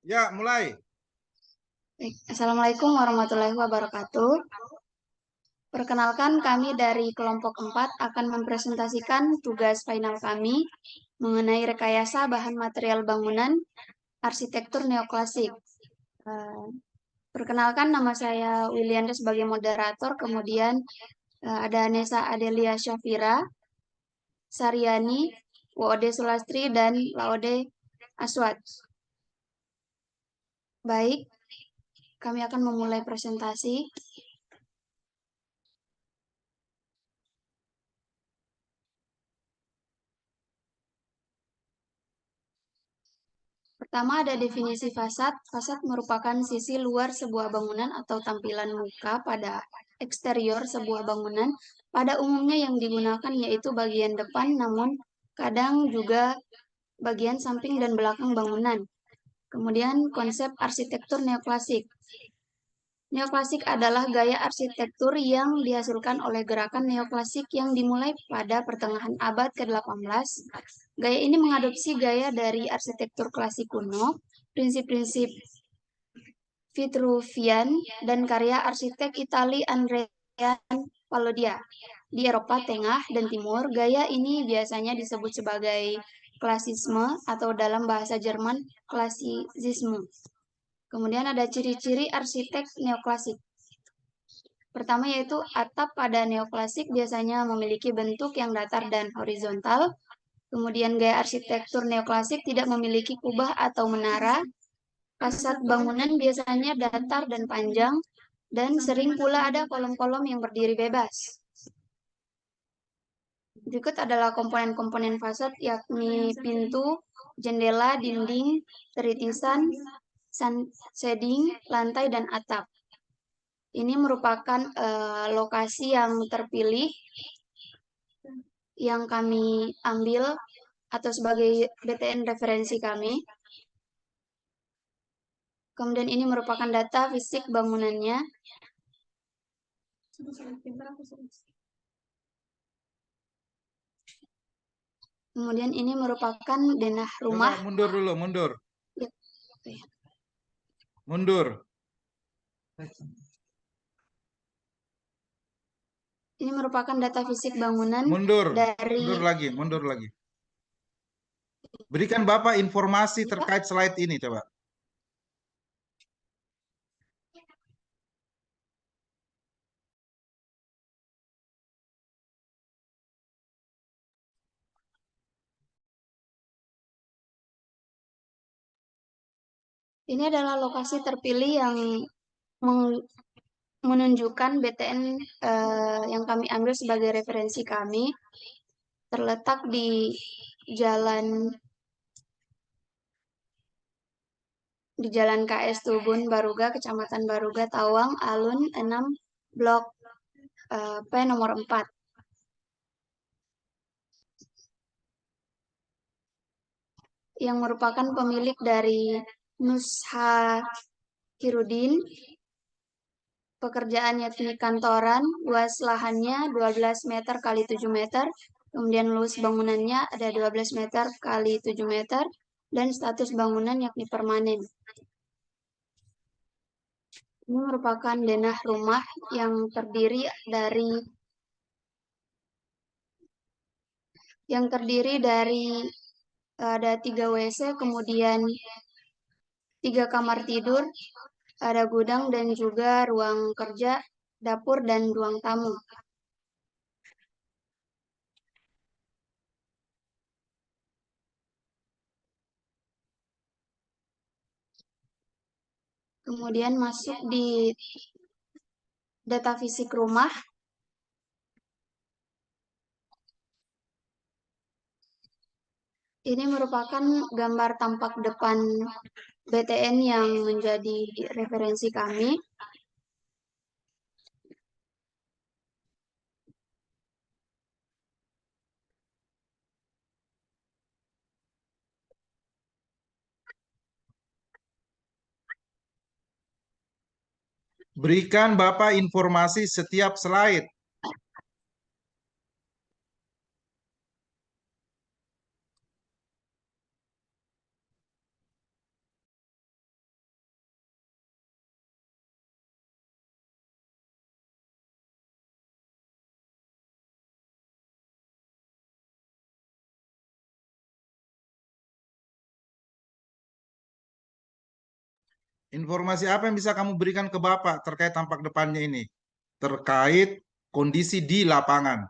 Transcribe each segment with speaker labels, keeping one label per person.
Speaker 1: Ya, mulai.
Speaker 2: Baik, Assalamualaikum warahmatullahi wabarakatuh. Perkenalkan, kami dari kelompok 4 akan mempresentasikan tugas final kami mengenai rekayasa bahan material bangunan arsitektur neoklasik. Eh, Perkenalkan, nama saya Wilianda sebagai moderator, kemudian ada Nesa Adelia Syafira, Saryani, Woode Sulastri, dan Laode Aswad. Baik, kami akan memulai presentasi. Pertama ada definisi fasad. Fasad merupakan sisi luar sebuah bangunan atau tampilan muka pada eksterior sebuah bangunan. Pada umumnya yang digunakan yaitu bagian depan, namun kadang juga bagian samping dan belakang bangunan. Kemudian konsep arsitektur neoklasik. Neoklasik adalah gaya arsitektur yang dihasilkan oleh gerakan neoklasik yang dimulai pada pertengahan abad ke-18. Gaya ini mengadopsi gaya dari arsitektur klasik kuno, prinsip-prinsip Vitruvian, dan karya arsitek Itali Andrea Palladio. Di Eropa Tengah dan Timur, gaya ini biasanya disebut sebagai klasisme atau dalam bahasa Jerman klasisisme. Kemudian ada ciri-ciri arsitek neoklasik. Pertama yaitu atap pada neoklasik biasanya memiliki bentuk yang datar dan horizontal. Kemudian gaya arsitektur neoklasik tidak memiliki kubah atau menara. Fasad bangunan biasanya datar dan panjang, dan sering pula ada kolom-kolom yang berdiri bebas. Berikut adalah komponen-komponen fasad yakni pintu, jendela, dinding, teritisan, shading, lantai, dan atap. Ini merupakan lokasi yang terpilih yang kami ambil atau sebagai BTN referensi kami. Kemudian ini merupakan data fisik bangunannya. Kemudian ini merupakan denah
Speaker 1: Coba
Speaker 2: rumah.
Speaker 1: mundur dulu, mundur.
Speaker 2: Ya, oke.
Speaker 1: Mundur.
Speaker 2: Ini merupakan data fisik bangunan
Speaker 1: Mundur.
Speaker 2: dari.
Speaker 1: Mundur lagi, mundur lagi. Berikan Bapak informasi
Speaker 2: Ya, Pak.
Speaker 1: terkait slide ini, coba.
Speaker 2: Ini adalah lokasi terpilih yang menunjukkan BTN yang kami ambil sebagai referensi kami. Terletak di Jalan KS Tubun Baruga, Kecamatan Baruga, Tawang, Alun 6, Blok P nomor 4. Yang merupakan pemilik dari Nusha Hirudin. Pekerjaan yakni kantoran, luas lahannya 12 meter kali 7 meter, kemudian luas bangunannya ada 12 meter kali 7 meter, dan status bangunan yakni permanen. Ini merupakan denah rumah yang terdiri dari ada 3 WC, kemudian 3 kamar tidur, ada gudang dan juga ruang kerja, dapur, dan ruang tamu. Kemudian masuk di data fisik rumah. Ini merupakan gambar tampak depan BTN yang menjadi referensi kami.
Speaker 1: Berikan Bapak informasi setiap slide. Informasi apa yang bisa kamu berikan ke Bapak terkait tampak depannya ini? Terkait kondisi di lapangan.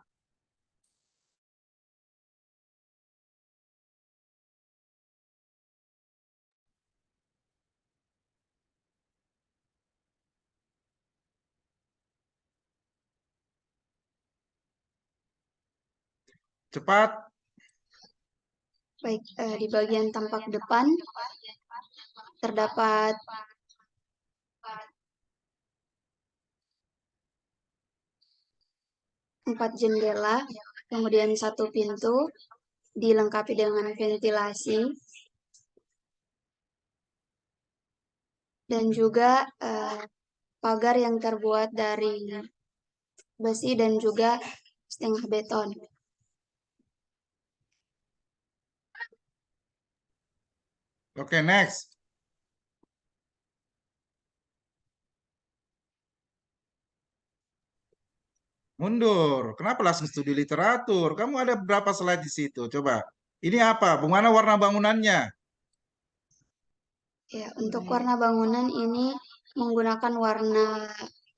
Speaker 1: Cepat.
Speaker 2: Baik, di bagian tampak depan terdapat 4 jendela, kemudian 1 pintu, dilengkapi dengan ventilasi, dan juga pagar yang terbuat dari besi dan juga setengah beton.
Speaker 1: Oke, next. Mundur. Kenapa langsung studi literatur? Kamu ada berapa slide di situ? Coba. Ini apa? Bagaimana warna bangunannya?
Speaker 2: Ya, untuk warna bangunan ini menggunakan warna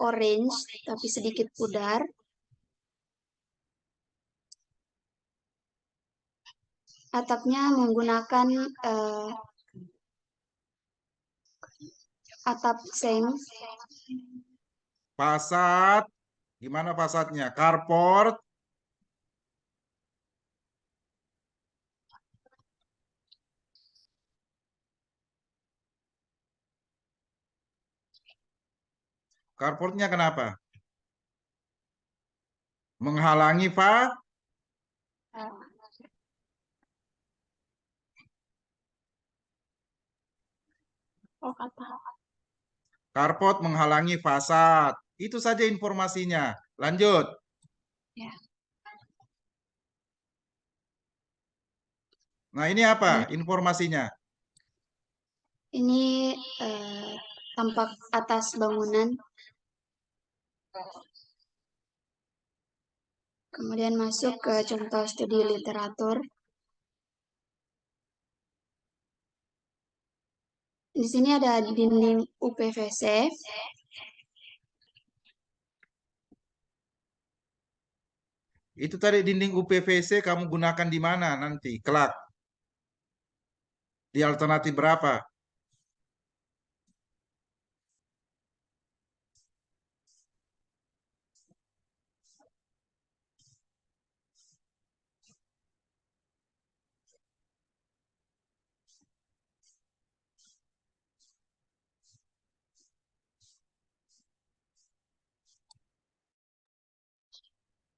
Speaker 2: orange tapi sedikit pudar. Atapnya menggunakan atap seng.
Speaker 1: Fasad. Gimana fasadnya? Carport. Carportnya kenapa? Menghalangi
Speaker 2: Oh, kata.
Speaker 1: carport menghalangi fasad. Itu saja informasinya. Lanjut.
Speaker 2: Ya.
Speaker 1: Nah, ini apa informasinya?
Speaker 2: Ini tampak atas bangunan. Kemudian masuk ke contoh studi literatur. Di sini ada dinding UPVC.
Speaker 1: Itu tadi dinding UPVC kamu gunakan di mana nanti? Kelak. Di alternatif berapa?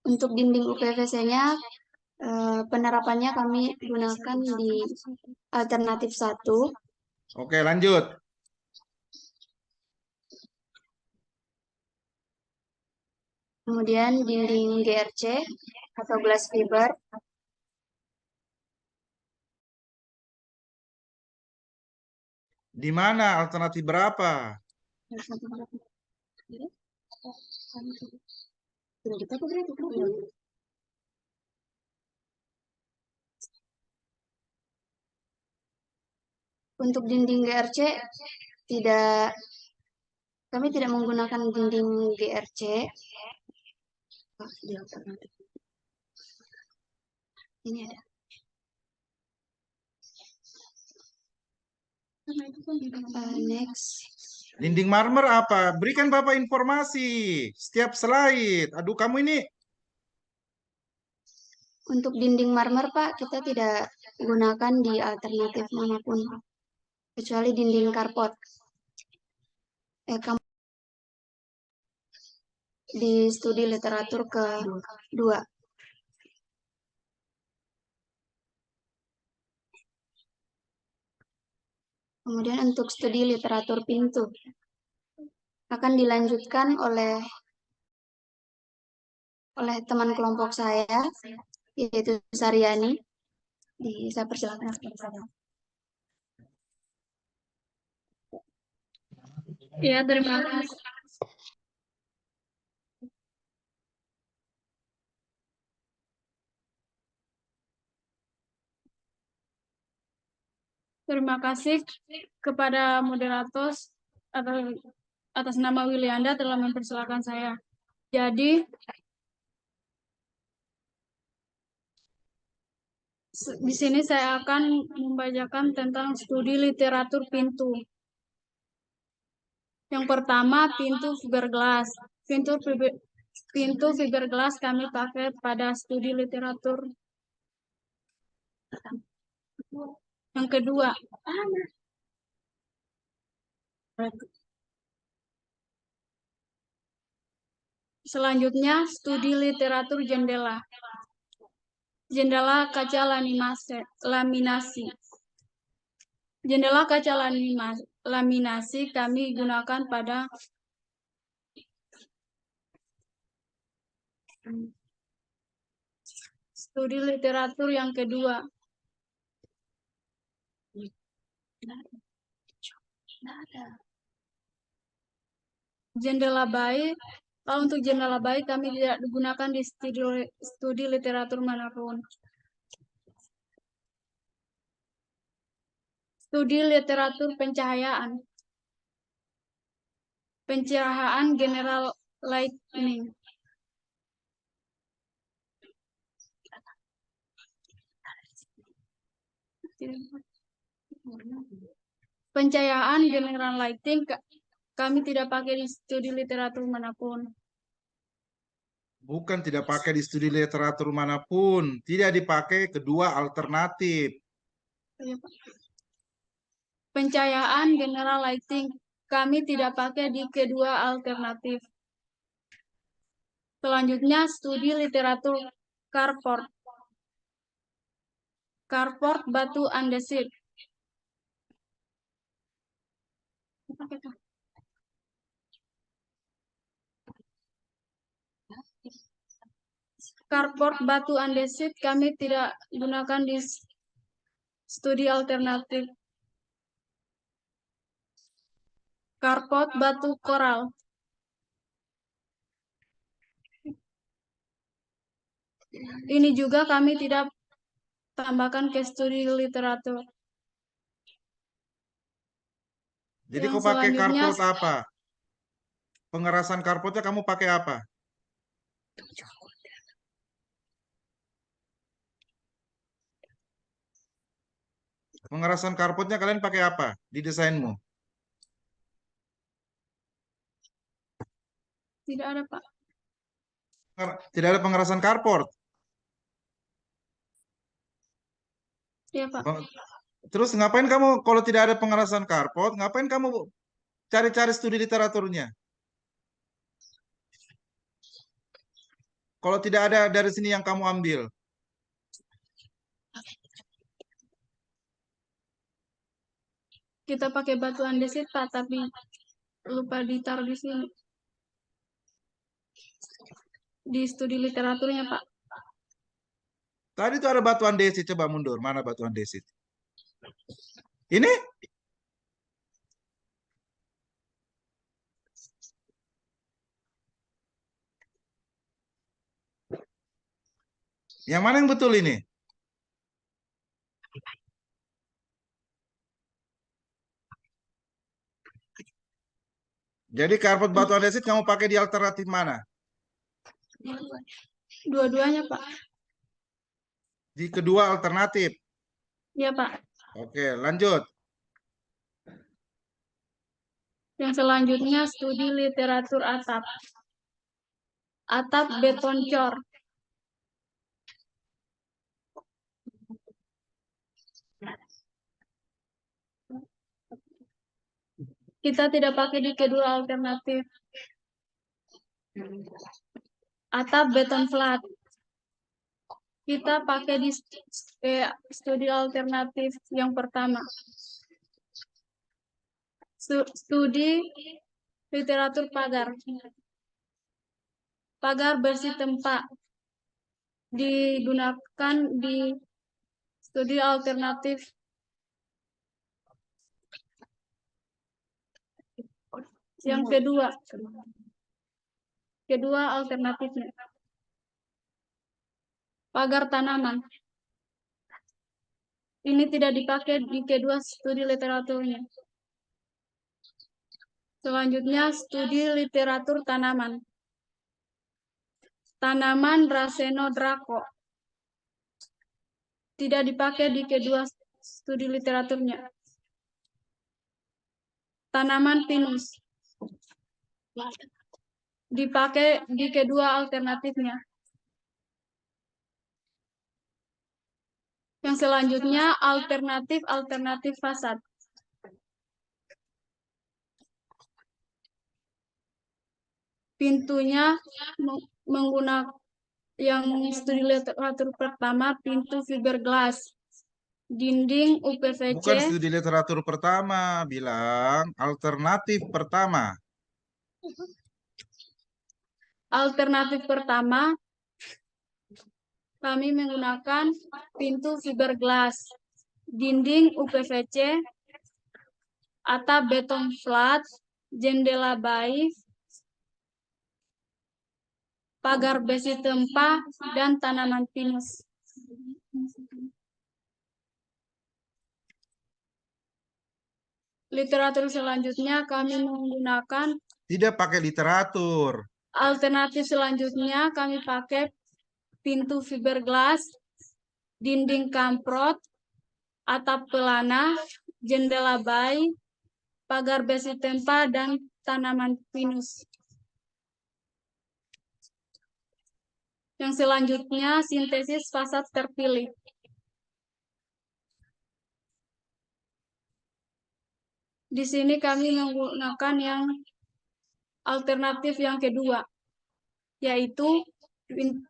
Speaker 2: Untuk dinding UPVC-nya, penerapannya kami gunakan di alternatif 1.
Speaker 1: Oke, lanjut.
Speaker 2: Kemudian dinding GRC atau glass fiber.
Speaker 1: Di mana alternatif berapa?
Speaker 2: Untuk dinding GRC tidak, kami tidak menggunakan dinding GRC. Di alternatif. Ini ada. Next.
Speaker 1: Dinding marmer apa? Berikan Bapak informasi. Setiap slide. Aduh, kamu ini.
Speaker 2: Untuk dinding marmer, Pak, kita tidak gunakan di alternatif manapun, kecuali dinding karpot. Di studi literatur kedua. Kemudian untuk studi literatur pintu akan dilanjutkan oleh teman kelompok saya, yaitu Saryani. Saya persilakan. Ya, terima kasih. Terima kasih kepada moderator
Speaker 3: atas nama Wilianda telah mempersilahkan saya. Jadi, di sini saya akan membacakan tentang studi literatur pintu. Yang pertama, pintu fiberglass. Pintu fiberglass kami pakai pada studi literatur. Yang kedua, selanjutnya studi literatur jendela. Jendela kaca laminasi. Jendela kaca laminasi kami gunakan pada studi literatur yang kedua. Jendela baik. Kalau untuk jendela baik kami tidak digunakan di studi literatur manapun. Studi literatur pencahayaan. Pencahayaan general lighting. Pencahayaan general lighting kami tidak pakai di studi literatur manapun.
Speaker 1: Bukan tidak pakai di studi literatur manapun, tidak dipakai kedua alternatif.
Speaker 3: Pencahayaan general lighting kami tidak pakai di kedua alternatif. Selanjutnya studi literatur carport. Carport batu andesit. Carport batu andesit kami tidak gunakan di studi alternatif. Carport batu koral. Ini juga kami tidak tambahkan ke studi literatur.
Speaker 1: Jadi
Speaker 3: Yang
Speaker 1: kau pakai
Speaker 3: selanjutnya
Speaker 1: carport apa? Pengerasan carportnya kamu pakai apa? Pengerasan carportnya kalian pakai apa di desainmu?
Speaker 3: tidak ada, Pak.
Speaker 1: Tidak ada pengerasan carport.
Speaker 3: Ya, Pak.
Speaker 1: Terus ngapain kamu kalau tidak ada pengerasan carport, ngapain kamu cari-cari studi literaturnya? Kalau tidak ada dari sini yang kamu ambil.
Speaker 3: Kita pakai batu andesit, Pak, tapi lupa ditaruh di sini. Di studi literaturnya, Pak.
Speaker 1: Tadi itu ada batu andesit, coba mundur. Mana batu andesit? Ini? Yang mana yang betul ini? Jadi karpet batu andesit kamu pakai di alternatif mana?
Speaker 3: Dua-duanya, Pak.
Speaker 1: Di kedua alternatif.
Speaker 3: Ya, Pak.
Speaker 1: Oke, lanjut.
Speaker 3: Yang selanjutnya studi literatur atap. Atap beton cor. Kita tidak pakai di kedua alternatif. Atap beton flat. Kita pakai di studi alternatif yang pertama. Studi literatur pagar. Pagar bersih tempat digunakan di studi alternatif yang kedua alternatifnya. Pagar tanaman. Ini tidak dipakai di kedua studi literaturnya. Selanjutnya studi literatur tanaman. Tanaman Dracena Draco. Tidak dipakai di kedua studi literaturnya. Tanaman pinus. Dipakai di kedua alternatifnya. Yang selanjutnya alternatif fasad. Pintunya menggunakan yang studi literatur pertama pintu fiberglass, dinding UPVC.
Speaker 1: Bukan studi literatur pertama, bilang alternatif pertama.
Speaker 3: Alternatif pertama kami menggunakan pintu fiberglass, dinding UPVC, atap beton flat, jendela baik, pagar besi tempah, dan tanaman pinus. Literatur selanjutnya kami menggunakan
Speaker 1: Tidak pakai literatur.
Speaker 3: alternatif selanjutnya kami pakai pintu fiberglass, dinding kamprot, atap pelana, jendela baik, pagar besi tempah, dan tanaman pinus. Yang selanjutnya sintesis fasad terpilih. Di sini kami menggunakan yang alternatif yang kedua, yaitu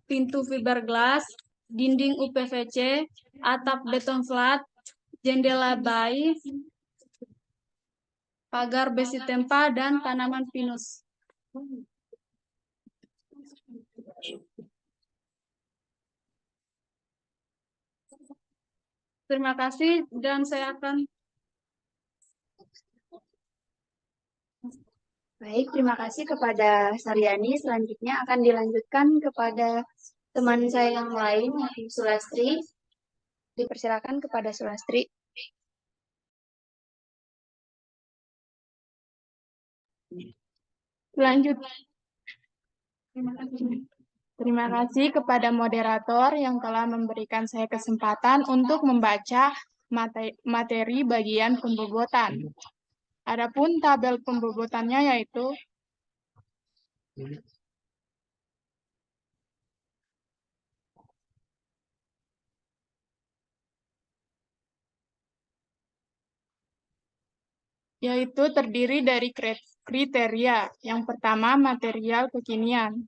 Speaker 3: pintu fiberglass, dinding UPVC, atap beton flat, jendela baik, pagar besi tempah, dan tanaman pinus. Terima kasih dan saya akan
Speaker 2: Baik, terima kasih kepada Saryani. Selanjutnya akan dilanjutkan kepada teman saya yang lain, yaitu Sulastri. Dipersilakan kepada Sulastri.
Speaker 4: Lanjut. Terima kasih kepada moderator yang telah memberikan saya kesempatan untuk membaca materi bagian pembobotan. Adapun tabel pembobotannya yaitu terdiri dari kriteria. Yang pertama, material kekinian.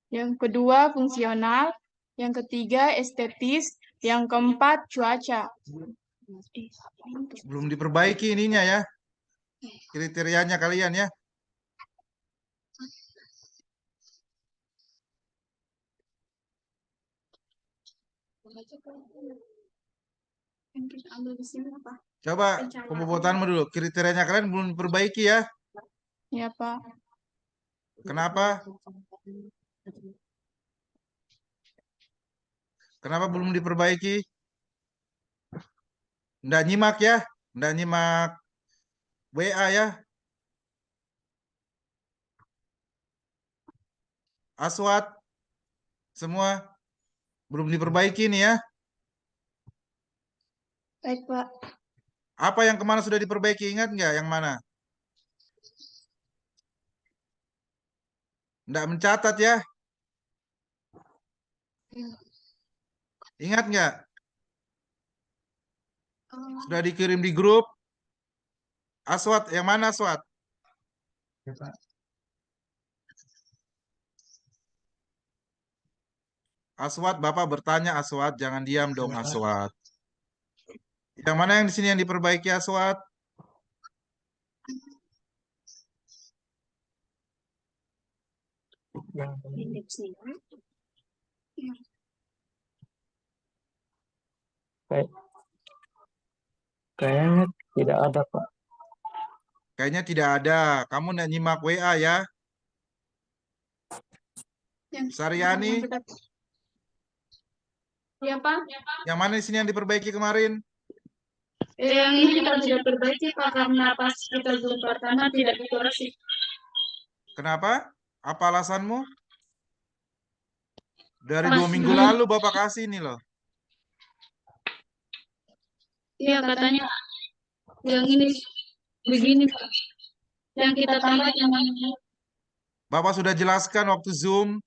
Speaker 4: Yang kedua, fungsional. Yang ketiga, estetis. Yang keempat, cuaca.
Speaker 1: Belum diperbaiki ininya ya. Kriterianya kalian ya. Coba pembobotanmu dulu. Kriterianya kalian belum diperbaiki ya.
Speaker 4: Ya, Pak.
Speaker 1: Kenapa? Kenapa belum diperbaiki? Nggak nyimak ya. Nggak nyimak WA ya. Aswat. Semua belum diperbaiki nih ya.
Speaker 2: Baik, Pak.
Speaker 1: Apa yang kemana sudah diperbaiki? Ingat nggak yang mana? Nggak mencatat ya. Ingat nggak? Sudah dikirim di grup. Aswat, yang mana Aswat? Aswat, Bapak bertanya Aswat, jangan diam dong Aswat. Yang mana yang di sini yang diperbaiki Aswat?
Speaker 5: Kayaknya tidak ada, Pak.
Speaker 1: Kayaknya tidak ada. Kamu nggak nyimak WA ya? Saryani,
Speaker 3: Ya, Pak.
Speaker 1: yang mana di sini yang diperbaiki kemarin?
Speaker 3: Yang ini kita tidak perbaiki Pak karena pas kita zoom pertama tidak dikorasi.
Speaker 1: Kenapa? Apa alasanmu? Dari
Speaker 3: Pas
Speaker 1: 2 minggu
Speaker 3: zoom,
Speaker 1: lalu Bapak kasih ini loh.
Speaker 3: iya katanya yang ini begini Pak. Yang kita tambah yang mana?
Speaker 1: Bapak sudah jelaskan waktu Zoom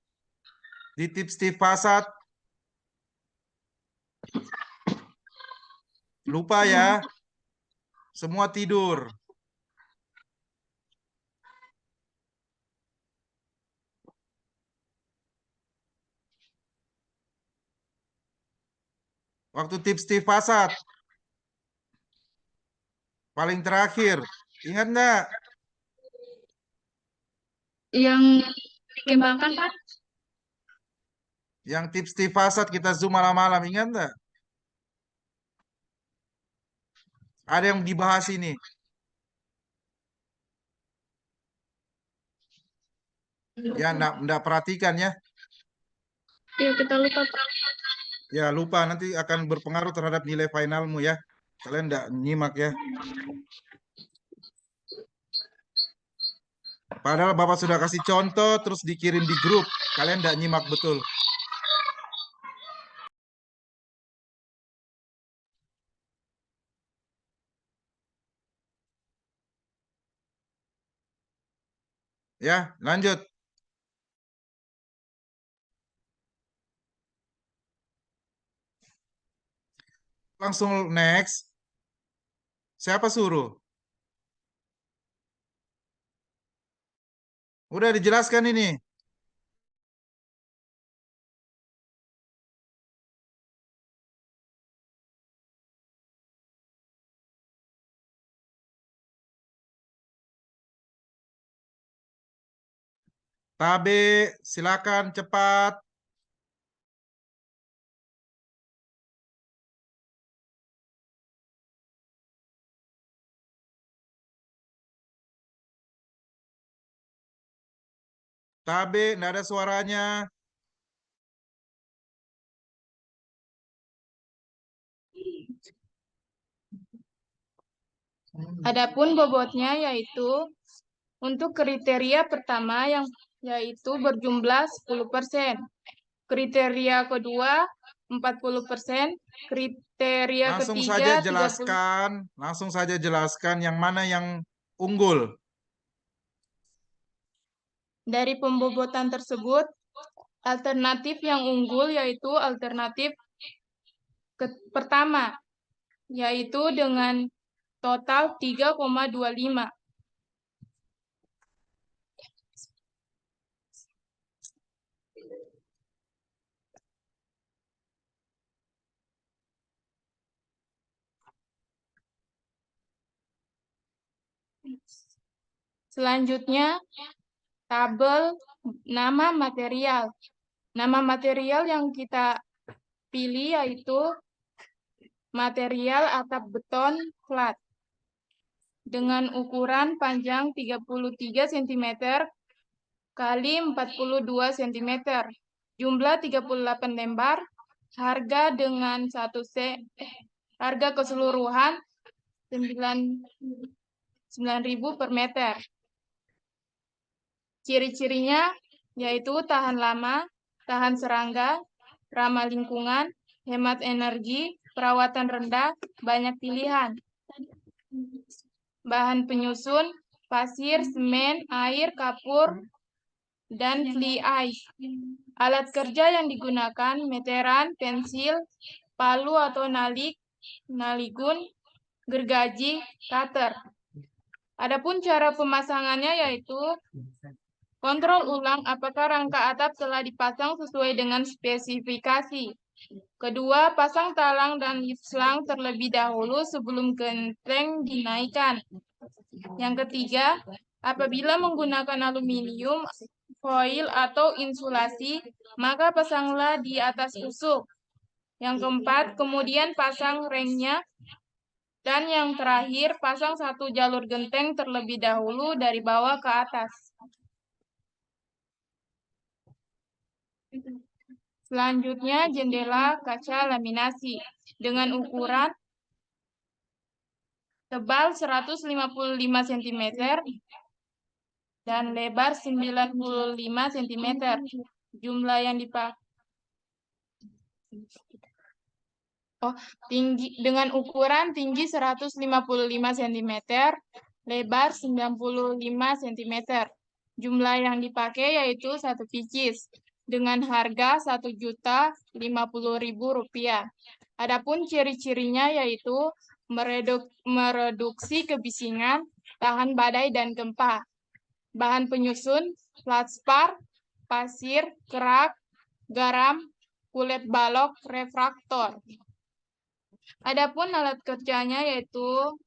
Speaker 1: di tips Steve Fasad. Lupa ya. Semua tidur. Waktu tips Steve Fasad. Paling terakhir. Ingat nggak?
Speaker 3: Yang dikembangkan Pak?
Speaker 1: Yang tips Steve Fasad kita Zoom malam-malam. Ingat nggak? Ada yang dibahas ini. Ya, enggak perhatikan ya.
Speaker 3: Iya kita lupa Pak.
Speaker 1: Ya, lupa nanti akan berpengaruh terhadap nilai finalmu ya. Kalian enggak nyimak ya. Padahal Bapak sudah kasih contoh terus dikirim di grup. Kalian enggak nyimak betul. Ya, lanjut. Langsung next. Siapa suruh? Udah dijelaskan ini. Tabe, silakan cepat. Tabe, enggak ada suaranya.
Speaker 4: Adapun bobotnya yaitu untuk kriteria pertama yang yaitu berjumlah 10%. Kriteria kedua 40%, kriteria
Speaker 1: Langsung saja
Speaker 4: ketiga 30%.
Speaker 1: jelaskan, langsung saja jelaskan yang mana yang unggul.
Speaker 4: Dari pembobotan tersebut, alternatif yang unggul yaitu alternatif pertama, yaitu dengan total 3,25. Selanjutnya, tabel nama material. Nama material yang kita pilih yaitu material atap beton flat dengan ukuran panjang 33 cm kali 42 cm, jumlah 38 lembar, harga dengan harga keseluruhan 9.000 per meter. Ciri-cirinya yaitu tahan lama, tahan serangga, ramah lingkungan, hemat energi, perawatan rendah, banyak pilihan. Bahan penyusun, pasir, semen, air, kapur, dan fly ice. Alat kerja yang digunakan, meteran, pensil, palu atau naligun, gergaji, cutter. Adapun cara pemasangannya yaitu kontrol ulang apakah rangka atap telah dipasang sesuai dengan spesifikasi. Kedua, pasang talang dan selang terlebih dahulu sebelum genteng dinaikkan. Yang ketiga, apabila menggunakan aluminium, foil atau insulasi, maka pasanglah di atas tusuk. Yang keempat, kemudian pasang ringnya. Dan yang terakhir, pasang satu jalur genteng terlebih dahulu dari bawah ke atas. Selanjutnya, jendela kaca laminasi dengan ukuran tebal 155 cm dan lebar 95 cm. Jumlah yang dipakai tinggi dengan ukuran tinggi 155 cm, lebar 95 cm. Jumlah yang dipakai yaitu 1 pieces dengan harga Rp1.050.000. Adapun ciri-cirinya yaitu mereduksi kebisingan, tahan badai dan gempa. Bahan penyusun feldspar, pasir, kerak, garam, kulit balok, refraktor. Adapun alat kerjanya yaitu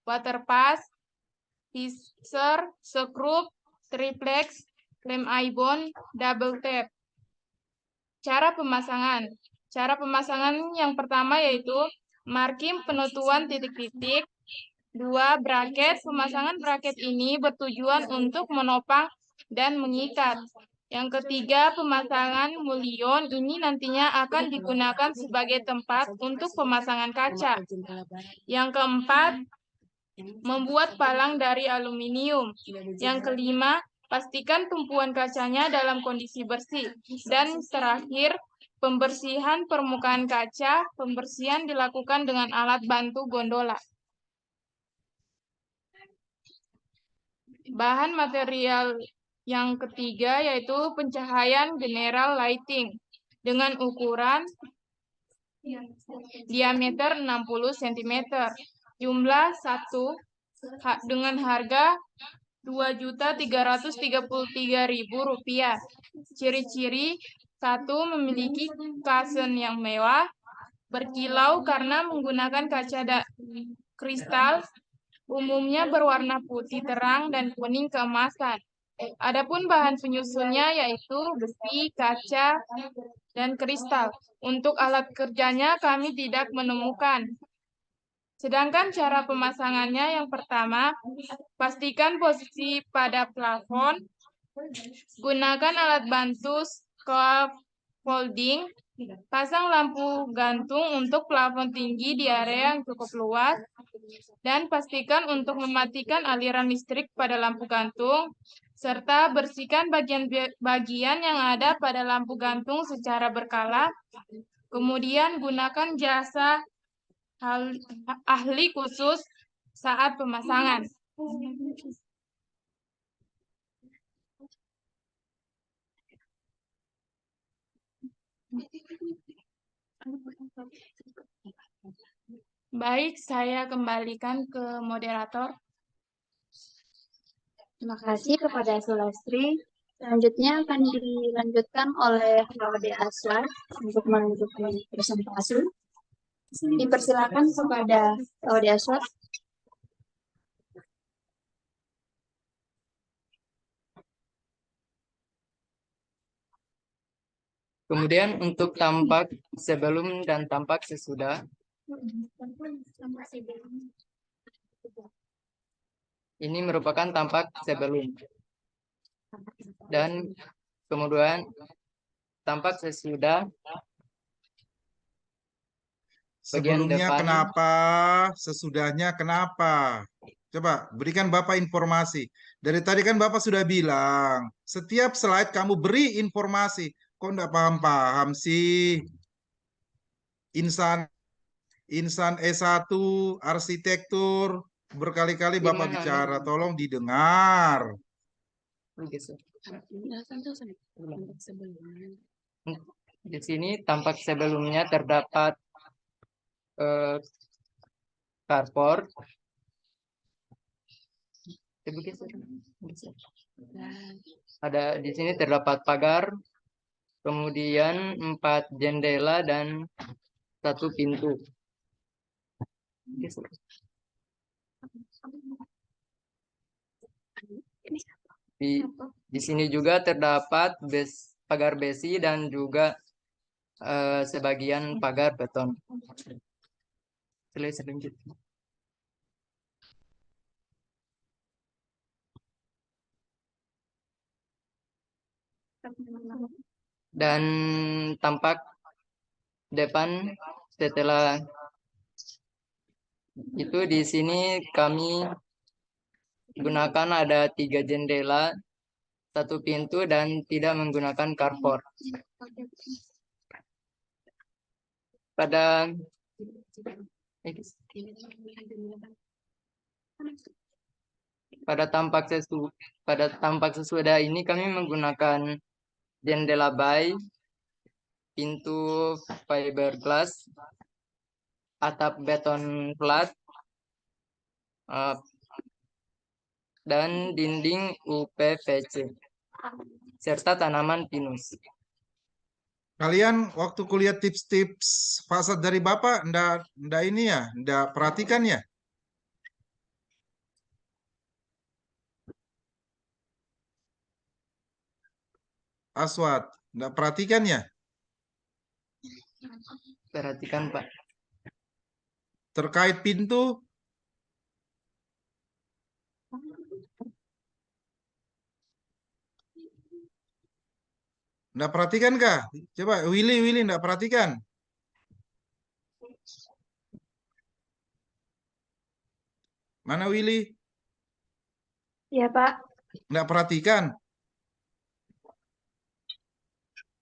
Speaker 4: waterpass, pisser, skrup, triplex, lem ibon, double tape. Cara pemasangan. Cara pemasangan yang pertama yaitu marking penutupan titik-titik. 2. Braket. Pemasangan braket ini bertujuan untuk menopang dan mengikat. Yang ketiga, pemasangan mullion ini nantinya akan digunakan sebagai tempat untuk pemasangan kaca. Yang keempat, membuat palang dari aluminium. Yang kelima, pastikan tumpuan kacanya dalam kondisi bersih. Dan terakhir, pembersihan permukaan kaca. Pembersihan dilakukan dengan alat bantu gondola. Bahan material yang ketiga yaitu pencahayaan general lighting dengan ukuran diameter 60 cm. Jumlah 1 dengan harga Rp2.333.000. Ciri-ciri 1. Memiliki kasen yang mewah, berkilau karena menggunakan kaca kristal, umumnya berwarna putih terang dan kuning keemasan. Adapun bahan penyusunnya yaitu besi, kaca, dan kristal. Untuk alat kerjanya kami tidak menemukan. Sedangkan cara pemasangannya yang pertama, pastikan posisi pada plafon. Gunakan alat bantu scaffolding. Pasang lampu gantung untuk plafon tinggi di area yang cukup luas. Dan pastikan untuk mematikan aliran listrik pada lampu gantung, serta bersihkan bagian yang ada pada lampu gantung secara berkala. Kemudian gunakan jasa ahli khusus saat pemasangan. Baik, saya kembalikan ke moderator.
Speaker 2: Terima kasih kepada Sulastri. Selanjutnya akan dilanjutkan oleh Laude Aswar untuk melanjutkan presentasi. Dipersilakan kepada Laude Aswar.
Speaker 5: Kemudian untuk tampak sebelum dan tampak sesudah, ini merupakan tampak sebelum. Dan kemudian tampak sesudah. Bagian
Speaker 1: Sebelumnya
Speaker 5: depan.
Speaker 1: kenapa, sesudahnya kenapa? Coba berikan Bapak informasi. Dari tadi kan Bapak sudah bilang, setiap slide kamu beri informasi. Kok enggak paham-paham sih? Insan S1, arsitektur, berkali-kali Bapak
Speaker 5: Gimana,
Speaker 1: bicara, tolong didengar.
Speaker 5: Di sini tampak sebelumnya terdapat carport. Ada di sini terdapat pagar, kemudian 4 jendela dan 1 pintu. Di sini juga terdapat pagar besi dan juga sebagian pagar beton. Selanjutnya. Dan tampak depan setelah Itu di sini kami gunakan ada 3 jendela, 1 pintu dan tidak menggunakan carport. Pada pada tampak sesudah ini kami menggunakan jendela bay, pintu fiberglass, atap beton flat, dan dinding UPVC serta tanaman pinus.
Speaker 1: Kalian waktu kuliah tips-tips fasad dari Bapak, ndak ini ya, ndak perhatikan ya? Aswat, ndak perhatikan ya?
Speaker 5: Perhatikan, Pak.
Speaker 1: Terkait pintu, ndak perhatikan kah? Coba Willy, ndak perhatikan? Mana Willy?
Speaker 2: Ya, Pak.
Speaker 1: Ndak perhatikan?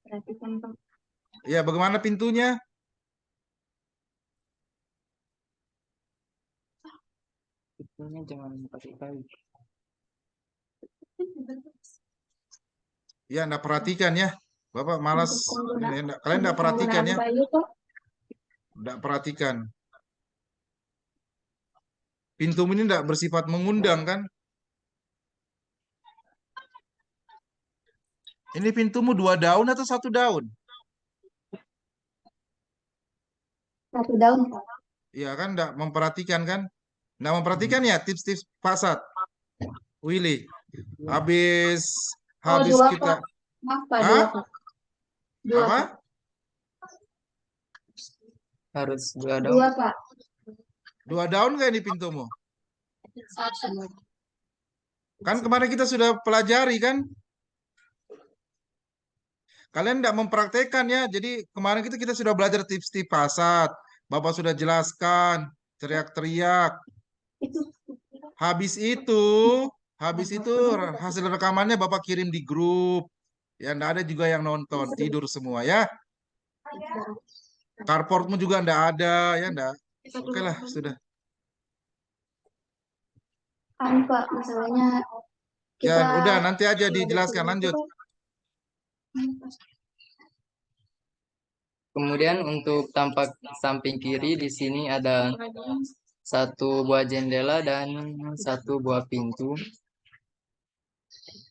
Speaker 2: Perhatikan, Pak.
Speaker 1: Ya, bagaimana pintunya?
Speaker 5: Pintunya jangan pakai kayu.
Speaker 1: Ya, ndak perhatikan ya. Bapak malas. Kalian ndak perhatikan ya?
Speaker 2: Kayu, Pak.
Speaker 1: Ndak perhatikan. Pintu ini ndak bersifat mengundang kan? Ini pintumu 2 daun atau 1 daun?
Speaker 2: 1 daun, Pak.
Speaker 1: Iya kan, ndak memperhatikan kan? Ndak memperhatikan ya tips-tips fasad, Willy. Habis
Speaker 2: Oh,
Speaker 1: habis
Speaker 2: 2,
Speaker 1: kita
Speaker 2: Pak. Maaf, Pak. 2,
Speaker 1: Hah?
Speaker 2: Pak. 2,
Speaker 1: Apa?
Speaker 2: Pak.
Speaker 5: Harus 2 daun.
Speaker 2: 2, Pak.
Speaker 1: 2 daun nggak ini pintumu? Kan kemarin kita sudah pelajari kan? Kalian tidak mempraktekkan ya. Jadi kemarin kita sudah belajar tips-tips fasad. Bapak sudah jelaskan, teriak-teriak.
Speaker 2: Itu.
Speaker 1: Habis itu, hasil rekamannya Bapak kirim di grup. Ya, enggak ada juga yang nonton, tidur semua ya. Carportmu juga enggak ada, ya enggak. Oke lah, sudah.
Speaker 2: Kan, Pak, masalahnya
Speaker 1: Ya,
Speaker 2: kita
Speaker 1: udah nanti aja dijelaskan, lanjut.
Speaker 5: Kemudian untuk tampak samping kiri di sini ada 1 buah jendela dan 1 buah pintu.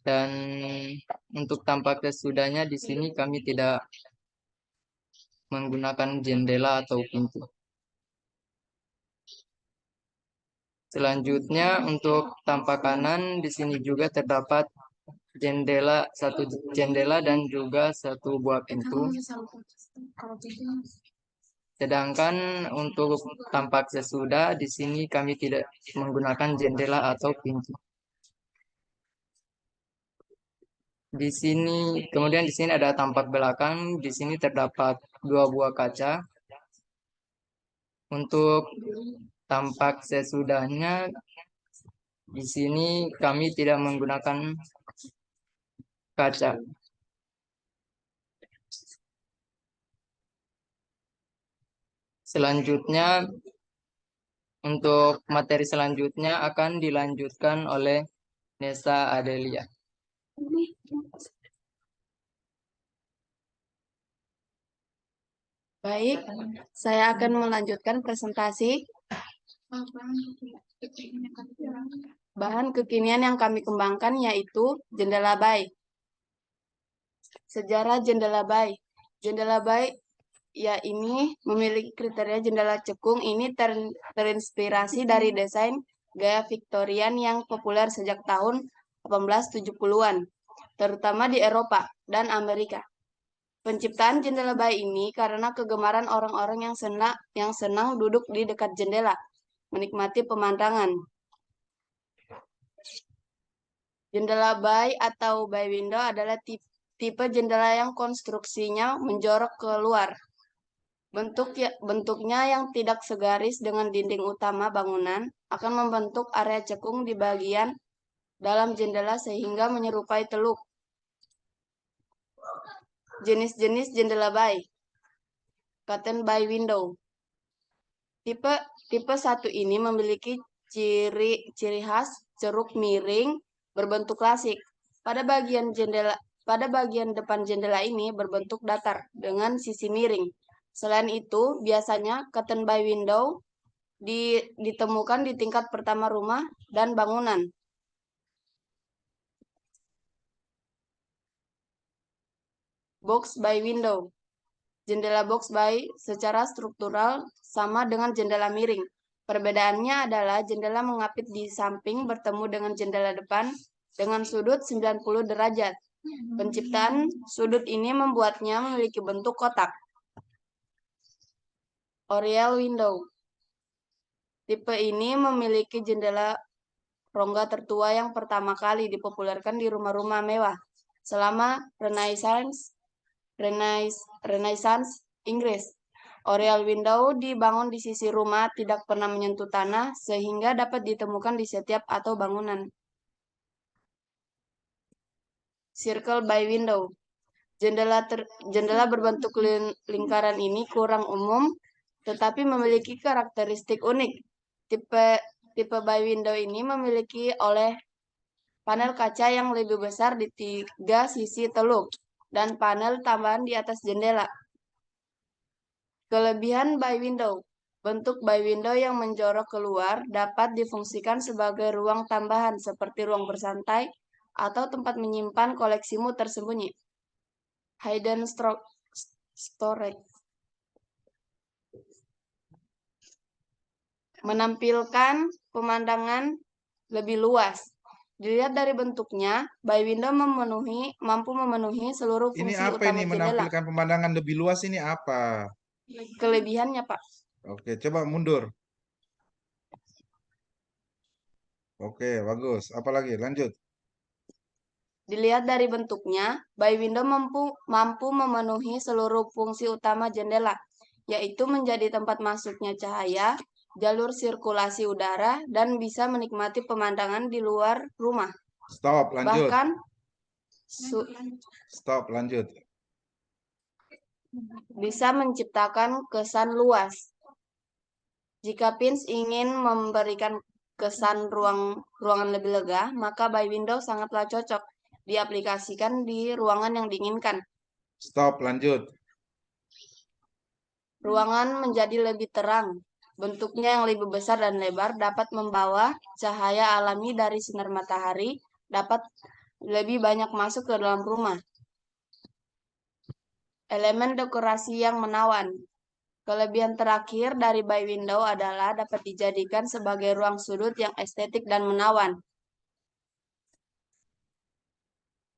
Speaker 5: Dan untuk tampak sesudahnya di sini kami tidak menggunakan jendela atau pintu. Selanjutnya untuk tampak kanan di sini juga terdapat 1 jendela dan juga 1 buah pintu. Sedangkan untuk tampak sesudah di sini kami tidak menggunakan jendela atau pintu. Kemudian di sini ada tampak belakang. Di sini terdapat 2 buah kaca. Untuk tampak sesudahnya di sini kami tidak menggunakan kaca. Selanjutnya untuk materi selanjutnya akan dilanjutkan oleh Nesa Adelia.
Speaker 2: baik. Saya akan melanjutkan presentasi. Bahan kekinian yang kami kembangkan yaitu jendela bay. Sejarah jendela bay. Jendela bay ya ini memiliki kriteria jendela cekung. Ini terinspirasi dari desain gaya Victorian yang populer sejak tahun 1870-an, terutama di Eropa dan Amerika. Penciptaan jendela bay ini karena kegemaran orang-orang yang senang duduk di dekat jendela, menikmati pemandangan. Jendela bay atau bay window adalah tipe jendela yang konstruksinya menjorok keluar. Bentuknya yang tidak segaris dengan dinding utama bangunan akan membentuk area cekung di bagian dalam jendela sehingga menyerupai teluk. Jenis-jenis jendela bay. Curtain by window. Tipe 1 ini memiliki ciri khas ceruk miring berbentuk klasik. Pada bagian depan jendela ini berbentuk datar dengan sisi miring. Selain itu, biasanya curtain by window ditemukan di tingkat pertama rumah dan bangunan. Box by window. Jendela box by secara struktural sama dengan jendela miring. Perbedaannya adalah jendela mengapit di samping bertemu dengan jendela depan dengan sudut 90 derajat. Penciptaan sudut ini membuatnya memiliki bentuk kotak. Oriel window. Tipe ini memiliki jendela rongga tertua yang pertama kali dipopulerkan di rumah-rumah mewah selama Renaissance Inggris. Oriel window dibangun di sisi rumah, tidak pernah menyentuh tanah, sehingga dapat ditemukan di setiap atau bangunan. Circle by window. Jendela berbentuk lingkaran ini kurang umum, tetapi memiliki karakteristik unik. Tipe by window ini memiliki oleh panel kaca yang lebih besar di 3 sisi teluk dan panel tambahan di atas jendela. Kelebihan by window. Bentuk by window yang menjorok keluar dapat difungsikan sebagai ruang tambahan seperti ruang bersantai atau tempat menyimpan koleksimu tersembunyi. Hidden storage. Menampilkan pemandangan lebih luas. Dilihat dari bentuknya, by window mampu memenuhi seluruh
Speaker 1: Ini
Speaker 2: fungsi
Speaker 1: apa
Speaker 2: utama
Speaker 1: ini
Speaker 2: jendela.
Speaker 1: menampilkan pemandangan lebih luas ini apa?
Speaker 2: Kelebihannya, Pak.
Speaker 1: Oke, coba mundur. Oke, bagus. Apalagi? Lanjut.
Speaker 2: Dilihat dari bentuknya, by window mampu memenuhi seluruh fungsi utama jendela, yaitu menjadi tempat masuknya cahaya, jalur sirkulasi udara, dan bisa menikmati pemandangan di luar rumah.
Speaker 1: Stop, lanjut.
Speaker 2: Bahkan
Speaker 1: Stop, lanjut.
Speaker 2: bisa menciptakan kesan luas. Jika Pins ingin memberikan kesan ruangan lebih lega, maka by window sangatlah cocok diaplikasikan di ruangan yang diinginkan.
Speaker 1: Stop, lanjut.
Speaker 2: Ruangan menjadi lebih terang. Bentuknya yang lebih besar dan lebar dapat membawa cahaya alami dari sinar matahari, dapat lebih banyak masuk ke dalam rumah. Elemen dekorasi yang menawan. Kelebihan terakhir dari by window adalah dapat dijadikan sebagai ruang sudut yang estetik dan menawan.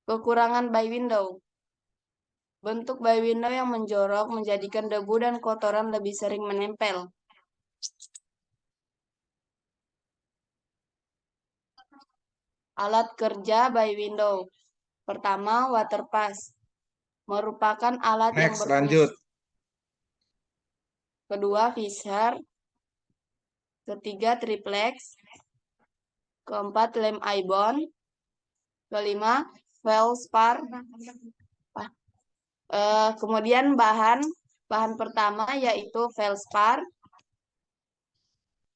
Speaker 2: Kekurangan by window. Bentuk by window yang menjorok menjadikan debu dan kotoran lebih sering menempel. Alat kerja by window. Pertama, water pass. Merupakan alat yang
Speaker 1: Next, lanjut.
Speaker 2: Kedua, visor. Ketiga, triplex. Keempat, lem ibon. Kelima, felspar. Kemudian bahan pertama yaitu felspar.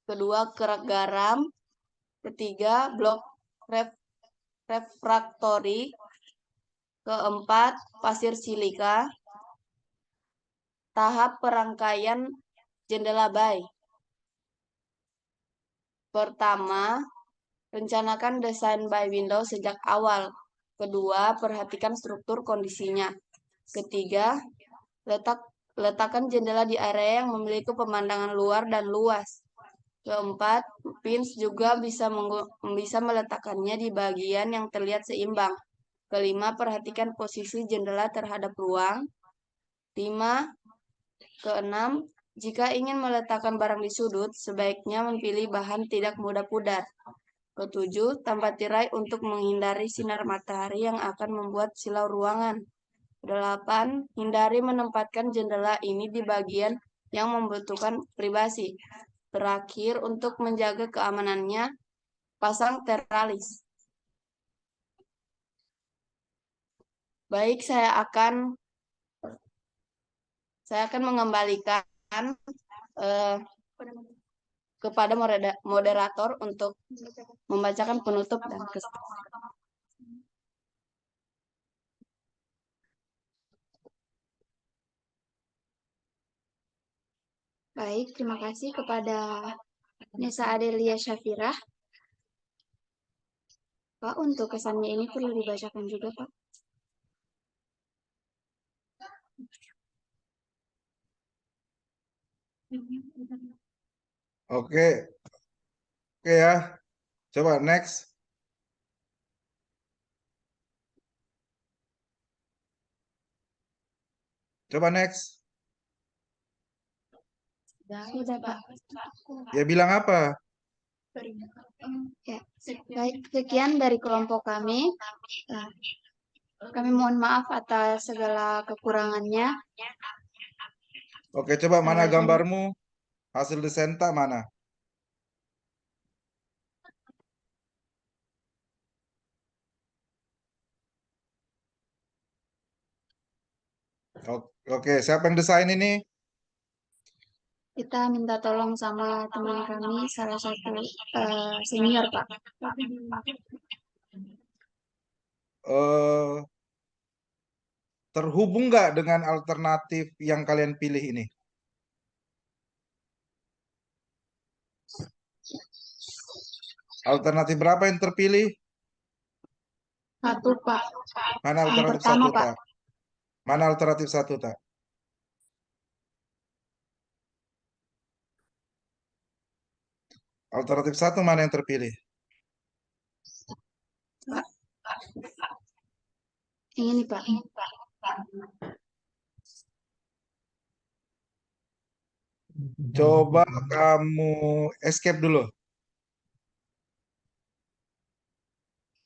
Speaker 2: Kedua, kerak garam. Ketiga, blok refraktori. Keempat, pasir silika. Tahap perangkaian jendela bay. Pertama, rencanakan desain by window sejak awal. Kedua, perhatikan struktur kondisinya. Ketiga, letakkan jendela di area yang memiliki pemandangan luar dan luas. Keempat, Pins juga bisa meletakkannya di bagian yang terlihat seimbang. Kelima, perhatikan posisi jendela terhadap ruang. Keenam, jika ingin meletakkan barang di sudut, sebaiknya memilih bahan tidak mudah pudar. Ketujuh, tambah tirai untuk menghindari sinar matahari yang akan membuat silau ruangan. 8. Hindari menempatkan jendela ini di bagian yang membutuhkan privasi. Terakhir, untuk menjaga keamanannya, pasang teralis. Baik, saya akan mengembalikan eh, kepada moderator untuk membacakan penutup dan kesimpulan. Baik, terima kasih kepada Nesa Adelia Syafirah. Pak, untuk kesannya ini perlu dibacakan juga, Pak.
Speaker 1: Oke, oke ya. Coba next. Coba next.
Speaker 2: Sudah, Pak.
Speaker 1: Ya bilang apa?
Speaker 2: Ya, baik, sekian dari kelompok kami. Kami mohon maaf atas segala kekurangannya.
Speaker 1: Oke, coba mana gambarmu? Hasil desain tak mana? Oke, siapa yang desain ini?
Speaker 2: Kita minta tolong sama teman kami, salah satu senior, Pak.
Speaker 1: Eh, terhubung nggak dengan alternatif yang kalian pilih ini? Alternatif berapa yang terpilih?
Speaker 4: Satu, Pak.
Speaker 1: Mana
Speaker 2: Yang
Speaker 1: alternatif
Speaker 2: pertama,
Speaker 1: satu,
Speaker 2: Pak.
Speaker 1: tak? Mana alternatif satu, tak? Alternatif satu mana yang terpilih?
Speaker 2: Ini, Pak.
Speaker 1: Coba kamu escape dulu.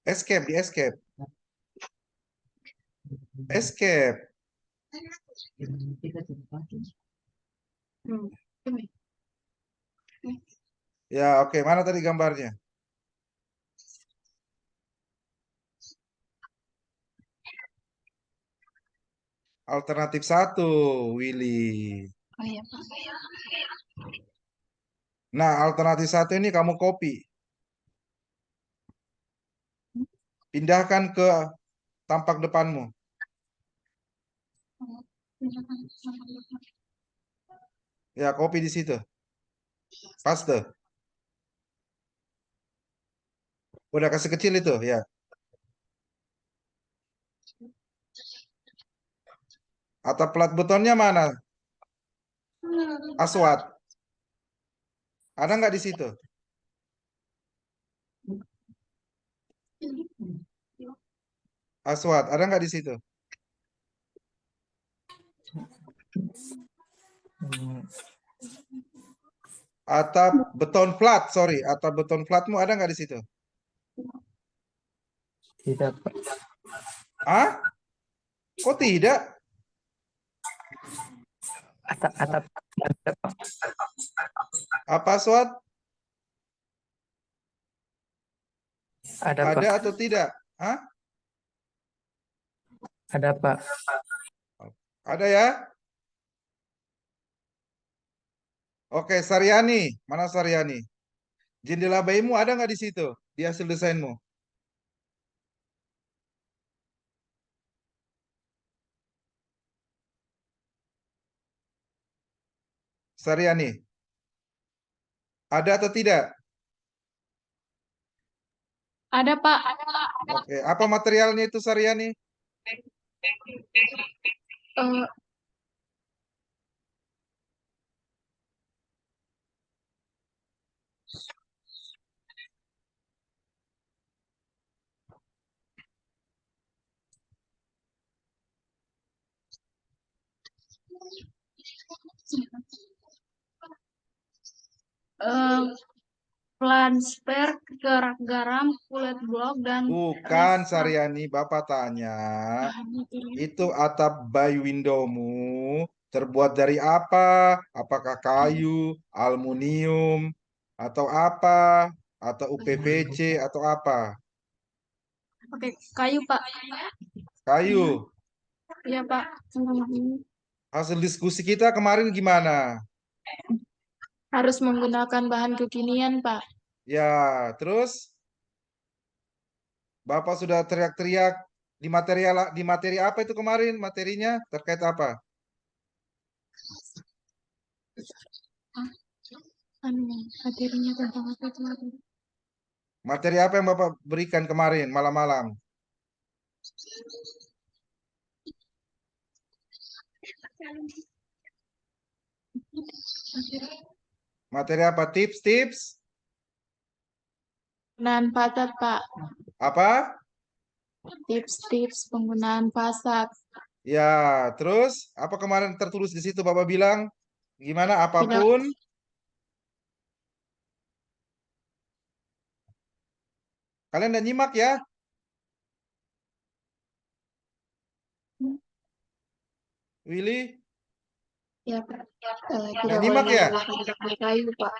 Speaker 1: Escape, di escape. Escape.
Speaker 2: Hmm.
Speaker 1: Ya, oke. Mana tadi gambarnya? Alternatif satu, Willy.
Speaker 2: Oh iya, Pak.
Speaker 1: Nah, alternatif satu ini kamu copy. Pindahkan ke tampak depanmu. Ya, copy di situ. Paste. Udah kasih kecil itu, ya. Atau plat butonnya mana? Aswat. Ada nggak di situ? Aswat, ada nggak di situ? Atap beton flat, sorry. Atap beton flatmu ada nggak di situ?
Speaker 5: Tidak, Pak.
Speaker 1: Ah? Kok tidak?
Speaker 5: Atap, atap, atap, Pak.
Speaker 1: Apa Aswat?
Speaker 5: Ada, Pak.
Speaker 1: Ada atau tidak? Hah?
Speaker 5: Ada, Pak.
Speaker 1: Ada ya? Oke, Saryani. Mana Saryani? Jendela bayimu ada nggak di situ? Di hasil desainmu? Saryani. Ada atau tidak?
Speaker 3: Ada, Pak.
Speaker 1: Oke, apa materialnya itu Saryani?
Speaker 3: Eh, eh, transfer kerak garam, kulit blok, dan
Speaker 1: Bukan, Saryani. Bapak tanya, itu atap bay windowmu terbuat dari apa? Apakah kayu, aluminium, atau apa? Atau UPVC, atau apa?
Speaker 3: pakai kayu, Pak.
Speaker 1: Kayu.
Speaker 3: Iya, Pak.
Speaker 1: Hasil diskusi kita kemarin gimana?
Speaker 4: Harus menggunakan bahan kekinian, Pak.
Speaker 1: Ya, terus Bapak sudah teriak-teriak di materi apa itu kemarin? Materinya terkait apa?
Speaker 4: Materinya tentang apa itu?
Speaker 1: Materi apa yang Bapak berikan kemarin malam-malam? Materi apa? Tips-tips?
Speaker 4: Penggunaan fasad, Pak.
Speaker 1: Apa?
Speaker 4: Tips-tips penggunaan fasad.
Speaker 1: Ya, terus apa kemarin tertulis di situ Bapak bilang? Gimana
Speaker 4: Tidak,
Speaker 1: apapun? Kalian udah nyimak ya? Willy?
Speaker 2: Ya, Pak.
Speaker 1: Udah
Speaker 2: Tidak boleh
Speaker 1: nyimak ya?
Speaker 2: menggunakan kayu, Pak.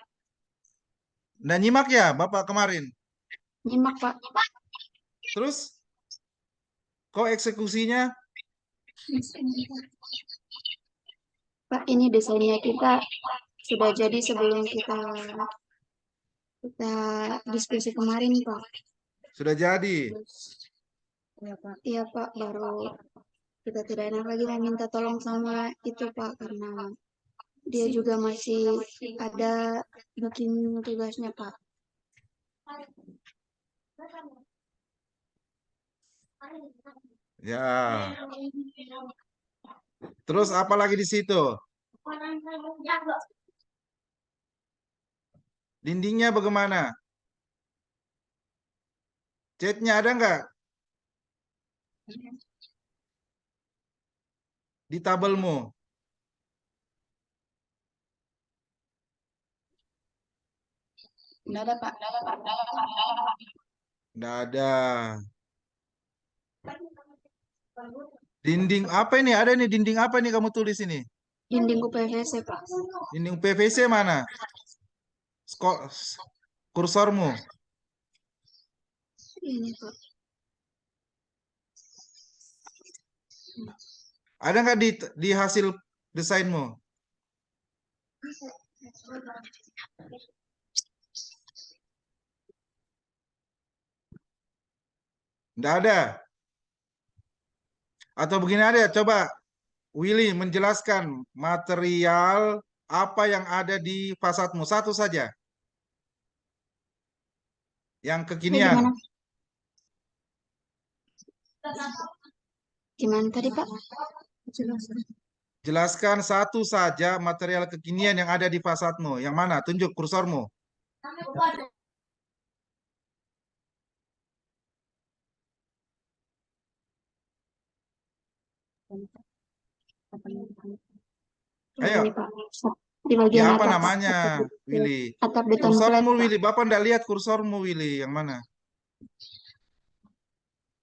Speaker 1: Udah nyimak ya Bapak kemarin?
Speaker 2: Nyimak, Pak.
Speaker 1: Terus kok eksekusinya?
Speaker 2: Pak, ini desainnya kita sudah jadi sebelum kita diskusi kemarin, Pak.
Speaker 1: Sudah jadi.
Speaker 2: Iya, Pak. Baru kita tidak enak lagi meminta tolong sama itu, Pak, karena dia juga masih ada bikin tugasnya, Pak.
Speaker 1: Ya. Terus apa lagi di situ? Dindingnya bagaimana? Catnya ada nggak di tabelmu?
Speaker 4: Tidak ada, Pak.
Speaker 1: Nggak ada. Dinding apa ini? Ada nih dinding apa nih kamu tulis ini?
Speaker 2: Dinding UPVC, Pak.
Speaker 1: Dinding PVC mana? Kursormu.
Speaker 2: Ini, Pak.
Speaker 1: Ada nggak di hasil desainmu? Nggak ada. Atau begini ada, coba Willy menjelaskan material apa yang ada di fasadmu. Satu saja. Yang
Speaker 2: Ini
Speaker 1: kekinian.
Speaker 2: gimana? Gimana tadi, Pak?
Speaker 1: Jelaskan satu saja material kekinian yang ada di fasadmu. Yang mana? Tunjuk kursormu. Ayo.
Speaker 2: Ini, Pak. Di
Speaker 1: Ya
Speaker 2: bagian
Speaker 1: apa
Speaker 2: atas.
Speaker 1: namanya, Willy?
Speaker 2: Atap beton flat,
Speaker 1: Kursormu,
Speaker 2: Pak.
Speaker 1: Willy. Bapak ndak lihat kursormu, Willy. Yang mana?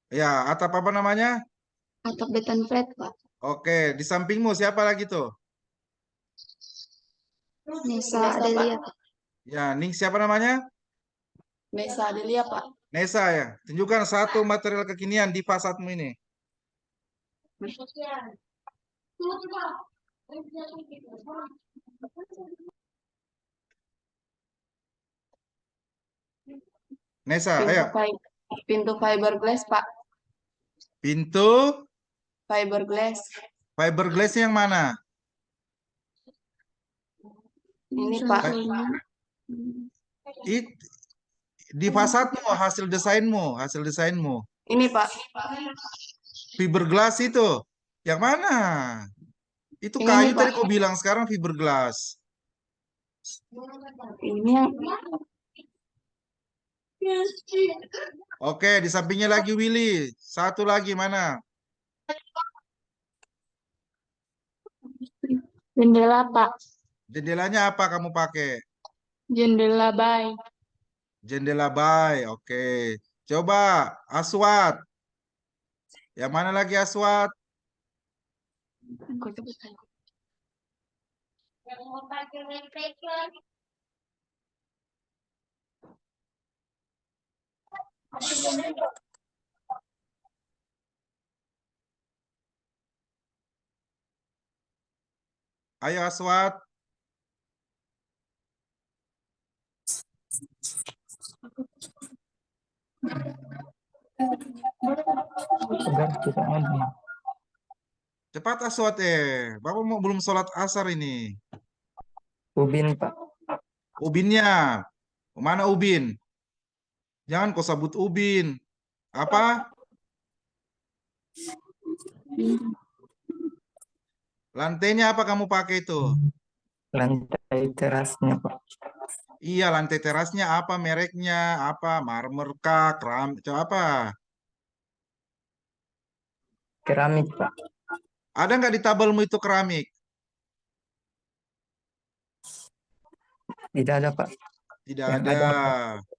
Speaker 1: Ya, atap apa namanya?
Speaker 2: Atap beton flat, Pak.
Speaker 1: Oke, di sampingmu siapa lagi tuh?
Speaker 2: Nesa Adelia, Pak.
Speaker 1: Ya, Ning siapa namanya?
Speaker 4: Nesa Adelia, Pak.
Speaker 1: Nesa ya. Tunjukkan satu material kekinian di fasadmu ini. Nesa, ayo.
Speaker 4: Pintu fiberglass, Pak.
Speaker 1: Pintu
Speaker 4: Fiberglass.
Speaker 1: fiberglass yang mana?
Speaker 4: Ini, Pak.
Speaker 1: It, di fasadmu, hasil desainmu.
Speaker 4: Ini, Pak.
Speaker 1: Fiberglass itu. Yang mana? Itu
Speaker 4: Ini,
Speaker 1: kayu
Speaker 4: Pak.
Speaker 1: tadi kau bilang, sekarang fiberglass.
Speaker 4: Ini yang
Speaker 1: Oke, di sampingnya lagi Willy. Satu lagi mana?
Speaker 4: jendela, Pak.
Speaker 1: Jendelanya apa kamu pakai?
Speaker 4: Jendela bay.
Speaker 1: Jendela bay. Oke. Coba Aswat. Yang mana lagi Aswat? Ayo Aswat.
Speaker 5: Segar tidak ada.
Speaker 1: Cepat Aswat Bapak mau belum sholat asar ini.
Speaker 5: Ubin, Pak.
Speaker 1: Ubinnya. Mana ubin? Jangan kau sebut ubin. Apa? Lantainya apa kamu pakai itu?
Speaker 5: Lantai terasnya, Pak.
Speaker 1: Iya, lantai terasnya apa mereknya? Apa? Marmer kah? Keramik? Coba apa?
Speaker 5: Keramik, Pak.
Speaker 1: Ada nggak di tabelmu itu keramik?
Speaker 5: Tidak ada, Pak.
Speaker 1: Tidak
Speaker 5: Yang
Speaker 1: ada.
Speaker 5: ada